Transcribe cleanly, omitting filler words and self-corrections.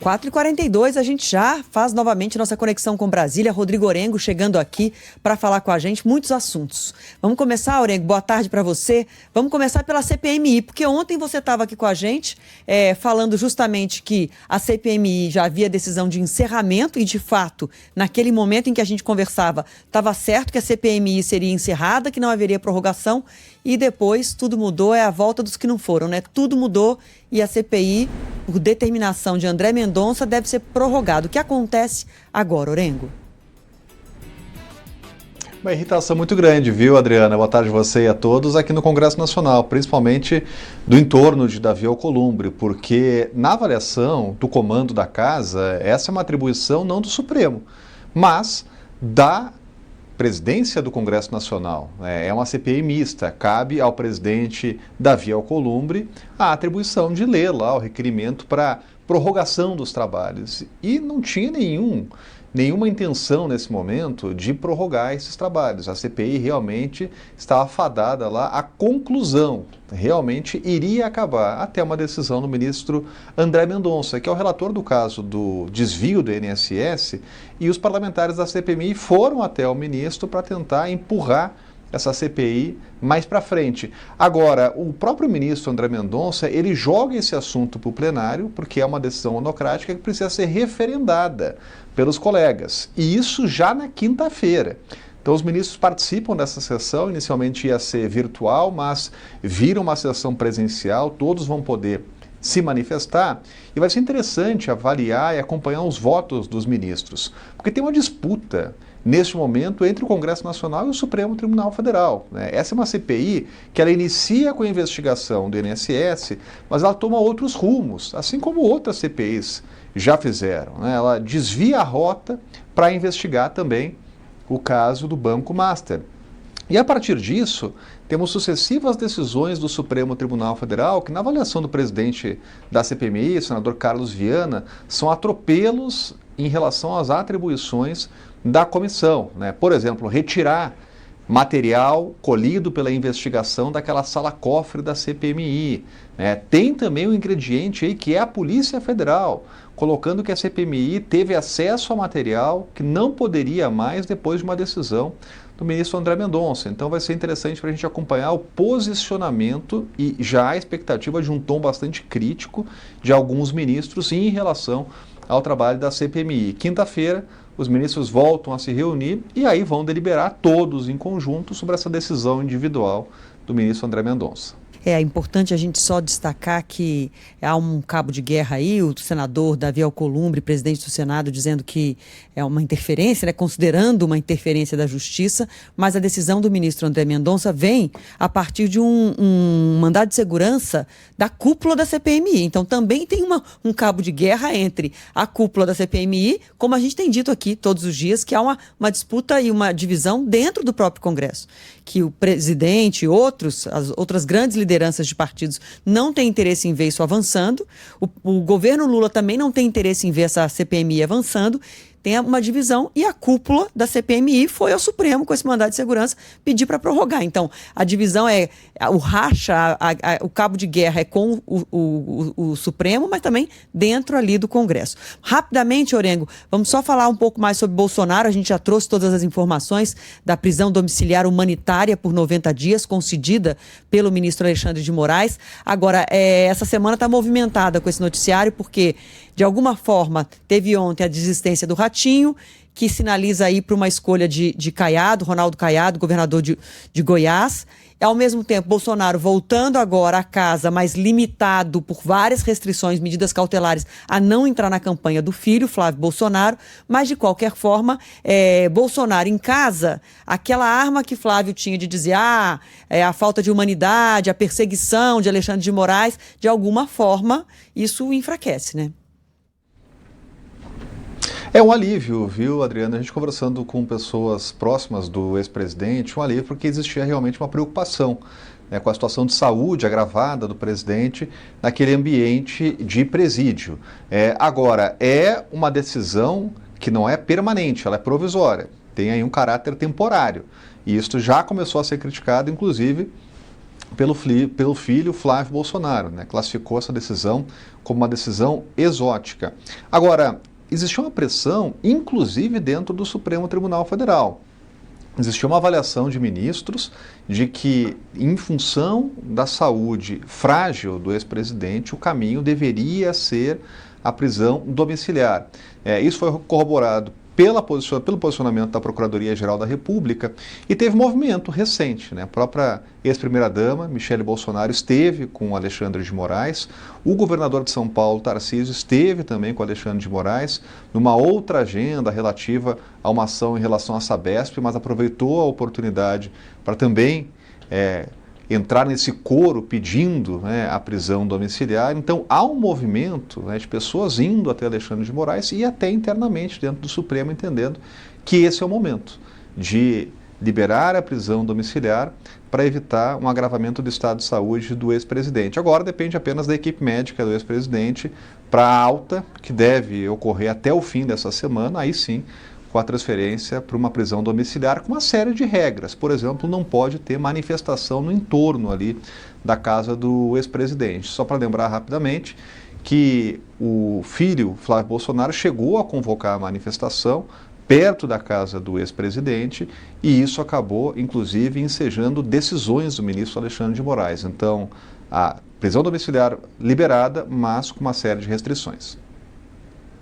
4h42, a gente já faz novamente nossa conexão com Brasília. Rodrigo Orengo chegando aqui para falar com a gente, muitos assuntos. Vamos começar, Orengo, boa tarde para você. Vamos começar pela CPMI, porque ontem você estava aqui com a gente falando justamente que a CPMI já havia decisão de encerramento e, de fato, naquele momento em que a gente conversava, estava certo que a CPMI seria encerrada, que não haveria prorrogação, e depois tudo mudou, é a volta dos que não foram, né? Tudo mudou e a CPI, por determinação de André Mendonça, deve ser prorrogado. O que acontece agora, Orengo? Uma irritação muito grande, viu, Adriana? Boa tarde a você e a todos aqui no Congresso Nacional, principalmente do entorno de Davi Alcolumbre, porque na avaliação do comando da casa, essa é uma atribuição não do Supremo, mas da presidência do Congresso Nacional. É uma CPI mista, cabe ao presidente Davi Alcolumbre a atribuição de ler lá o requerimento para prorrogação dos trabalhos. E não tinha nenhuma intenção nesse momento de prorrogar esses trabalhos. A CPI realmente estava fadada lá à conclusão, realmente iria acabar até uma decisão do ministro André Mendonça, que é o relator do caso do desvio do INSS, e os parlamentares da CPMI foram até o ministro para tentar empurrar essa CPI mais para frente. Agora, o próprio ministro André Mendonça, ele joga esse assunto para o plenário, porque é uma decisão monocrática que precisa ser referendada pelos colegas. E isso já na quinta-feira. Então, os ministros participam dessa sessão, inicialmente ia ser virtual, mas vira uma sessão presencial, todos vão poder se manifestar, e vai ser interessante avaliar e acompanhar os votos dos ministros, porque tem uma disputa neste momento entre o Congresso Nacional e o Supremo Tribunal Federal. Essa é uma CPI que ela inicia com a investigação do INSS, mas ela toma outros rumos, assim como outras CPIs já fizeram. Ela desvia a rota para investigar também o caso do Banco Master. E a partir disso, temos sucessivas decisões do Supremo Tribunal Federal que, na avaliação do presidente da CPMI, o senador Carlos Viana, são atropelos em relação às atribuições da comissão. Por exemplo, retirar material colhido pela investigação daquela sala-cofre da CPMI. Tem também um ingrediente aí que é a Polícia Federal, colocando que a CPMI teve acesso a material que não poderia mais depois de uma decisão do ministro André Mendonça. Então vai ser interessante para a gente acompanhar o posicionamento e já a expectativa de um tom bastante crítico de alguns ministros em relação ao trabalho da CPMI. Quinta-feira, os ministros voltam a se reunir e aí vão deliberar todos em conjunto sobre essa decisão individual do ministro André Mendonça. É importante a gente só destacar que há um cabo de guerra aí, o senador Davi Alcolumbre, presidente do Senado, dizendo que é uma interferência, considerando uma interferência da Justiça, mas a decisão do ministro André Mendonça vem a partir de um mandado de segurança da cúpula da CPMI. Então também tem um cabo de guerra entre a cúpula da CPMI, como a gente tem dito aqui todos os dias, que há uma disputa e uma divisão dentro do próprio Congresso, que o presidente e as outras grandes lideranças de partidos não têm interesse em ver isso avançando, o governo Lula também não tem interesse em ver essa CPMI avançando. Tem uma divisão e a cúpula da CPMI foi ao Supremo com esse mandado de segurança pedir para prorrogar. Então, a divisão o racha, o cabo de guerra é com o Supremo, mas também dentro ali do Congresso. Rapidamente, Orengo, vamos só falar um pouco mais sobre Bolsonaro. A gente já trouxe todas as informações da prisão domiciliar humanitária por 90 dias, concedida pelo ministro Alexandre de Moraes. Agora, essa semana está movimentada com esse noticiário, porque de alguma forma, teve ontem a desistência do Ratinho, que sinaliza aí para uma escolha de Caiado, Ronaldo Caiado, governador de Goiás. E, ao mesmo tempo, Bolsonaro voltando agora à casa, mas limitado por várias restrições, medidas cautelares, a não entrar na campanha do filho, Flávio Bolsonaro. Mas, de qualquer forma, Bolsonaro em casa, aquela arma que Flávio tinha de dizer a falta de humanidade, a perseguição de Alexandre de Moraes, de alguma forma, isso enfraquece, né? É um alívio, viu, Adriana? A gente conversando com pessoas próximas do ex-presidente, um alívio porque existia realmente uma preocupação com a situação de saúde agravada do presidente naquele ambiente de presídio. Agora, é uma decisão que não é permanente, ela é provisória, tem aí um caráter temporário. E isso já começou a ser criticado, inclusive, pelo filho Flávio Bolsonaro, né? Classificou essa decisão como uma decisão exótica. Agora, existiu uma pressão, inclusive dentro do Supremo Tribunal Federal. Existiu uma avaliação de ministros de que, em função da saúde frágil do ex-presidente, o caminho deveria ser a prisão domiciliar. Isso foi corroborado pelo posicionamento da Procuradoria-Geral da República e teve movimento recente, né? A própria ex-primeira-dama, Michele Bolsonaro, esteve com Alexandre de Moraes, o governador de São Paulo, Tarcísio, esteve também com Alexandre de Moraes, numa outra agenda relativa a uma ação em relação à Sabesp, mas aproveitou a oportunidade para também entrar nesse coro pedindo, né, a prisão domiciliar. Então há um movimento, né, de pessoas indo até Alexandre de Moraes e até internamente dentro do Supremo entendendo que esse é o momento de liberar a prisão domiciliar para evitar um agravamento do estado de saúde do ex-presidente. Agora depende apenas da equipe médica do ex-presidente para a alta, que deve ocorrer até o fim dessa semana, aí sim, com a transferência para uma prisão domiciliar com uma série de regras. Por exemplo, não pode ter manifestação no entorno ali da casa do ex-presidente. Só para lembrar rapidamente que o filho, Flávio Bolsonaro, chegou a convocar a manifestação perto da casa do ex-presidente e isso acabou, inclusive, ensejando decisões do ministro Alexandre de Moraes. Então, a prisão domiciliar liberada, mas com uma série de restrições.